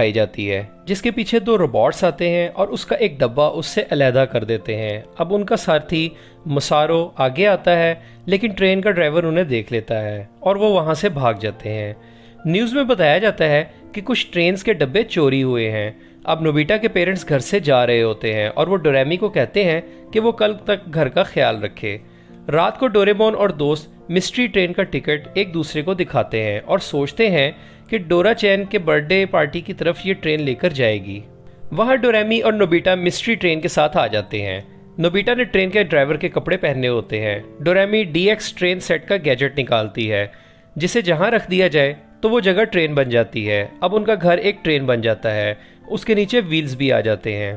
आई जाती है, जिसके पीछे दो रोबोट्स आते हैं और उसका एक डब्बा उससे अलहदा कर देते हैं। अब उनका सारथी मसारो आगे आता है, लेकिन ट्रेन का ड्राइवर उन्हें देख लेता है और वो वहाँ से भाग जाते हैं। न्यूज़ में बताया जाता है कि कुछ ट्रेन के डब्बे चोरी हुए हैं। अब नोबिता के पेरेंट्स घर से जा रहे होते हैं और वो डोरेमी को कहते हैं कि वो कल तक घर का ख्याल रखे। रात को डोरेमोन और दोस्त मिस्ट्री ट्रेन का टिकट एक दूसरे को दिखाते हैं और सोचते हैं कि डोरा चैन के बर्थडे पार्टी की तरफ ये ट्रेन लेकर जाएगी। वहाँ डोरेमी और नोबिता मिस्ट्री ट्रेन के साथ आ जाते हैं। नोबिता ने ट्रेन के ड्राइवर के कपड़े पहने होते हैं। डोरेमी DX ट्रेन सेट का गैजेट निकालती है, जिसे जहाँ रख दिया जाए तो वो जगह ट्रेन बन जाती है। अब उनका घर एक ट्रेन बन जाता है, उसके नीचे व्हील्स भी आ जाते हैं।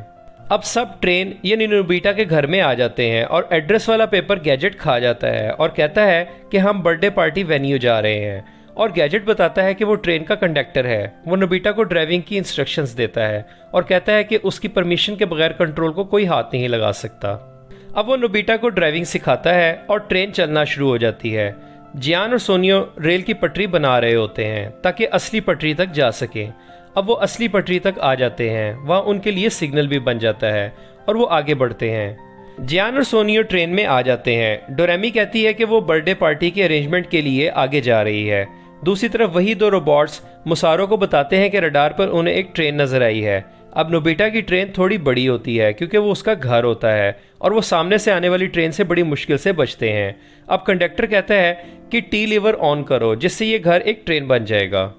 अब सब ट्रेन यानी नोबिता के घर में आ जाते हैं और एड्रेस वाला पेपर गैजेट खा जाता है और कहता है कि हम बर्थडे पार्टी वेन्यू जा रहे हैं। और गैजेट बताता है कि वो ट्रेन का कंडक्टर है। वो नोबिता को ड्राइविंग की इंस्ट्रक्शंस देता है और कहता है कि उसकी परमिशन के बगैर कंट्रोल को कोई हाथ नहीं लगा सकता। अब वो नोबिता को ड्राइविंग सिखाता है और ट्रेन चलना शुरू हो जाती है। जियान और सोनियो रेल की पटरी बना रहे होते हैं ताकि असली पटरी तक जा सकें। अब वो असली पटरी तक आ जाते हैं, वहाँ उनके लिए सिग्नल भी बन जाता है और वो आगे बढ़ते हैं। जियान और सोनियो ट्रेन में आ जाते हैं। डोरेमी कहती है कि वो बर्थडे पार्टी के अरेंजमेंट के लिए आगे जा रही है। दूसरी तरफ वही दो रोबोट्स मुसारो को बताते हैं कि रडार पर उन्हें एक ट्रेन नजर आई है। अब नोबिता की ट्रेन थोड़ी बड़ी होती है क्योंकि वो उसका घर होता है और वो सामने से आने वाली ट्रेन से बड़ी मुश्किल से बचते हैं। अब कंडक्टर कहता है कि टी लीवर ऑन करो, जिससे ये घर एक ट्रेन बन जाएगा।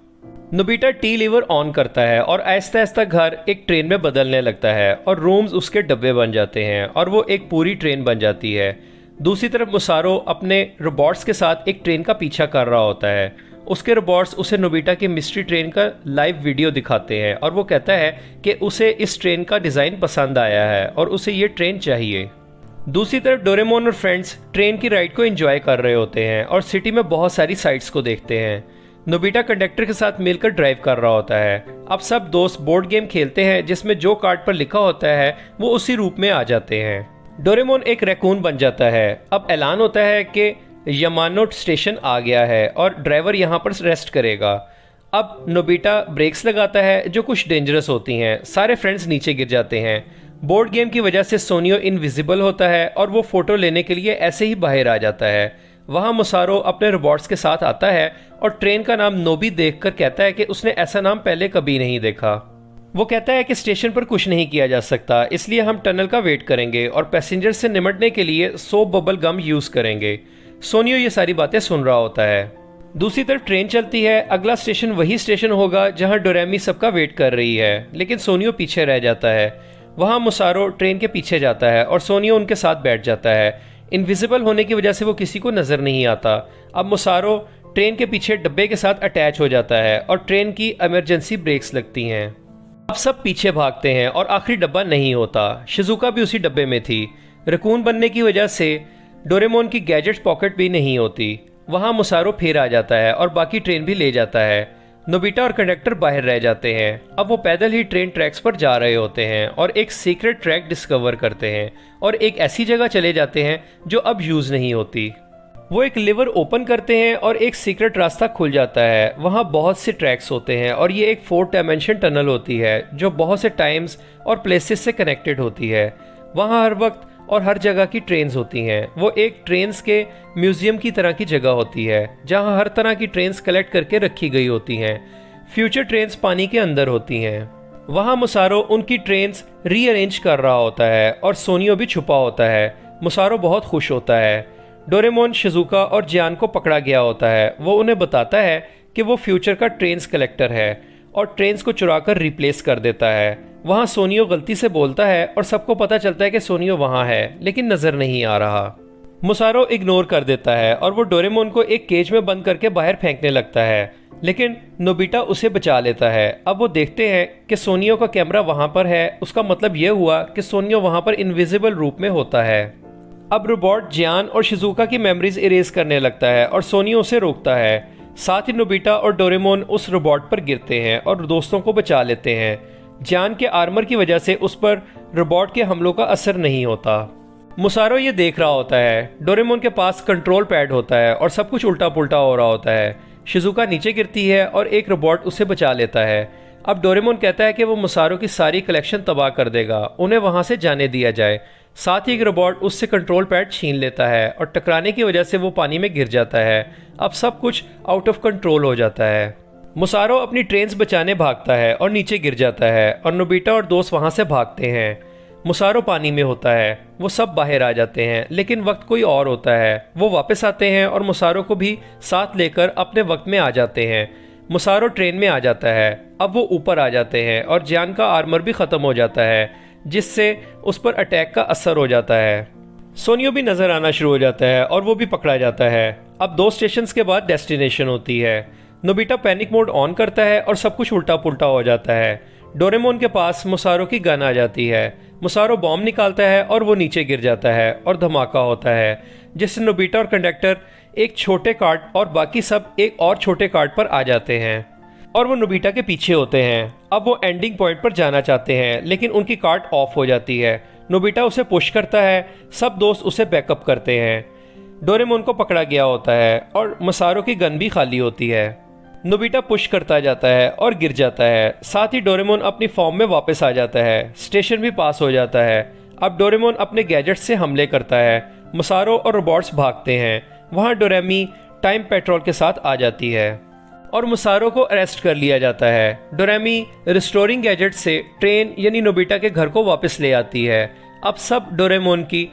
नोबिता टी लीवर ऑन करता है और आहिस्ता आहिस्ता घर एक ट्रेन में बदलने लगता है और रूम्स उसके डब्बे बन जाते हैं और वो एक पूरी ट्रेन बन जाती है। दूसरी तरफ मुसारो अपने रोबोट्स के साथ एक ट्रेन का पीछा कर रहा होता है। उसके रोबोट्स उसे नोबिता की मिस्ट्री ट्रेन का लाइव वीडियो दिखाते हैं और वो कहता है कि उसे इस ट्रेन का डिज़ाइन पसंद आया है और उसे ये ट्रेन चाहिए। दूसरी तरफ डोरेमोन और फ्रेंड्स ट्रेन की राइड को एंजॉय कर रहे होते हैं और सिटी में बहुत सारी साइट्स को देखते हैं। नोबिता कंडक्टर के साथ मिलकर ड्राइव कर रहा होता है। अब सब दोस्त बोर्ड गेम खेलते हैं जिसमें जो कार्ड पर लिखा होता है वो उसी रूप में आ जाते हैं। डोरेमोन एक रैकून बन जाता है। अब ऐलान होता है कि यमानो स्टेशन आ गया है और ड्राइवर यहाँ पर रेस्ट करेगा। अब नोबिता ब्रेक्स लगाता है जो कुछ डेंजरस होती हैं। सारे फ्रेंड्स नीचे गिर जाते हैं। बोर्ड गेम की वजह से सोनियो इनविजिबल होता है और वो फोटो लेने के लिए ऐसे ही बाहर आ जाता है। वहाँ मुसारो अपने रोबोट्स के साथ आता है और ट्रेन का नाम नोबी देखकर कहता है कि उसने ऐसा नाम पहले कभी नहीं देखा। वो कहता है कि स्टेशन पर कुछ नहीं किया जा सकता, इसलिए हम टनल का वेट करेंगे और पैसेंजर से निमटने के लिए सोप बबल गम यूज करेंगे। सोनियो ये सारी बातें सुन रहा होता है। दूसरी तरफ ट्रेन चलती है। अगला स्टेशन वही स्टेशन होगा जहां डोरेमी सबका वेट कर रही है, लेकिन सोनियो पीछे रह जाता है। वहां मुसारो ट्रेन के पीछे जाता है और सोनियो उनके साथ बैठ जाता है। इनविजिबल होने की वजह से वो किसी को नजर नहीं आता। अब मुसारो ट्रेन के पीछे डब्बे के साथ अटैच हो जाता है और ट्रेन की इमरजेंसी ब्रेक्स लगती हैं। अब सब पीछे भागते हैं और आखिरी डब्बा नहीं होता। शिजुका भी उसी डब्बे में थी। रकून बनने की वजह से डोरेमोन की गैजेट पॉकेट भी नहीं होती। वहां मुसारो फिर आ जाता है और बाकी ट्रेन भी ले जाता है। नोबिता और कंडक्टर बाहर रह जाते हैं। अब वो पैदल ही ट्रेन ट्रैक्स पर जा रहे होते हैं और एक सीक्रेट ट्रैक डिस्कवर करते हैं और एक ऐसी जगह चले जाते हैं जो अब यूज नहीं होती। वो एक लीवर ओपन करते हैं और एक सीक्रेट रास्ता खुल जाता है। वहाँ बहुत से ट्रैक्स होते हैं और ये एक 4 डायमेंशन टनल होती है जो बहुत से टाइम्स और प्लेसेस से कनेक्टेड होती है। वहाँ हर वक्त और हर जगह की ट्रेन्स होती हैं। वो एक ट्रेन्स के म्यूजियम की तरह की जगह होती है जहाँ हर तरह की ट्रेन्स कलेक्ट करके रखी गई होती हैं। फ्यूचर ट्रेन्स पानी के अंदर होती हैं। वहाँ मुसारो उनकी ट्रेन्स रीअरेंज कर रहा होता है और सोनियो भी छुपा होता है। मुसारो बहुत खुश होता है। डोरेमोन शिजुका और जियान को पकड़ा गया होता है। वो उन्हें बताता है कि वो फ्यूचर का ट्रेन्स कलेक्टर है और ट्रेन्स को चुराकर रिप्लेस कर देता है। वहाँ सोनियो गलती से बोलता है और सबको पता चलता है कि सोनियो वहाँ है, लेकिन नजर नहीं आ रहा। मुसारो इग्नोर कर देता है और वो डोरेमोन को एक केज में बंद करके बाहर फेंकने लगता है, लेकिन नोबिता उसे बचा लेता है। अब वो देखते हैं कि सोनियो का कैमरा वहाँ पर है। उसका मतलब यह हुआ कि सोनियो वहाँ पर इनविजिबल रूप में होता है। अब रोबोट जियान और शिजुका की मेमोरीज इरेज करने लगता है और सोनियो उसे रोकता है। साथ ही नोबिता और डोरेमोन उस रोबोट पर गिरते हैं और दोस्तों को बचा लेते हैं। जियान के आर्मर की वजह से उस पर रोबोट के हमलों का असर नहीं होता। मुसारो ये देख रहा होता है। डोरेमोन के पास कंट्रोल पैड होता है और सब कुछ उल्टा पुल्टा हो रहा होता है। शिजुका नीचे गिरती है और एक रोबोट उसे बचा लेता है। अब डोरेमोन कहता है कि वो मुसारो की सारी कलेक्शन तबाह कर देगा, उन्हें वहां से जाने दिया जाए। साथ ही एक रोबोट उससे कंट्रोल पैड छीन लेता है और टकराने की वजह से वो पानी में गिर जाता है। अब सब कुछ आउट ऑफ कंट्रोल हो जाता है। मुसारो अपनी ट्रेन्स बचाने भागता है और नीचे गिर जाता है और नोबिता और दोस्त वहां से भागते हैं। मुसारो पानी में होता है, वो सब बाहर आ जाते हैं, लेकिन वक्त कोई और होता है। वो वापस आते हैं और मुसारो को भी साथ लेकर अपने वक्त में आ जाते हैं। मुसारो ट्रेन में आ जाता है। अब वो ऊपर आ जाते हैं और जियान का आर्मर भी ख़त्म हो जाता है, जिससे उस पर अटैक का असर हो जाता है। सोनियो भी नज़र आना शुरू हो जाता है और वो भी पकड़ा जाता है। अब 2 स्टेशंस के बाद डेस्टिनेशन होती है। नोबिता पैनिक मोड ऑन करता है और सब कुछ उल्टा पुल्टा हो जाता है। डोरेमोन के पास मुसारो की गन आ जाती है। मुसारो बॉम्ब निकालता है और वो नीचे गिर जाता है और धमाका होता है, जिससे नोबिता और कंडक्टर एक छोटे कार्ट और बाकी सब एक और छोटे कार्ट पर आ जाते हैं और वो नोबिता के पीछे होते हैं। अब वो एंडिंग पॉइंट पर जाना चाहते हैं, लेकिन उनकी कार्ट ऑफ हो जाती है। नोबिता उसे पुश करता है, सब दोस्त उसे बैकअप करते हैं। डोरेमोन को पकड़ा गया होता है और मुसारो की गन भी खाली होती है। नोबिता पुश करता जाता है और गिर जाता है। साथ ही डोरेमोन अपनी फॉर्म में वापस आ जाता है। स्टेशन भी पास हो जाता है। अब डोरेमोन अपने गैजेट से हमले करता है। मुसारो और रोबोट्स भागते हैं। वहां डोरेमी टाइम पेट्रोल के साथ आ जाती है और मुसारो को अरेस्ट कर लिया जाता है। डोरेमी रिस्टोरिंग गैजेट से ट्रेन यानी नोबिता के घर को वापस ले आती है। अब सब डोरेमोन की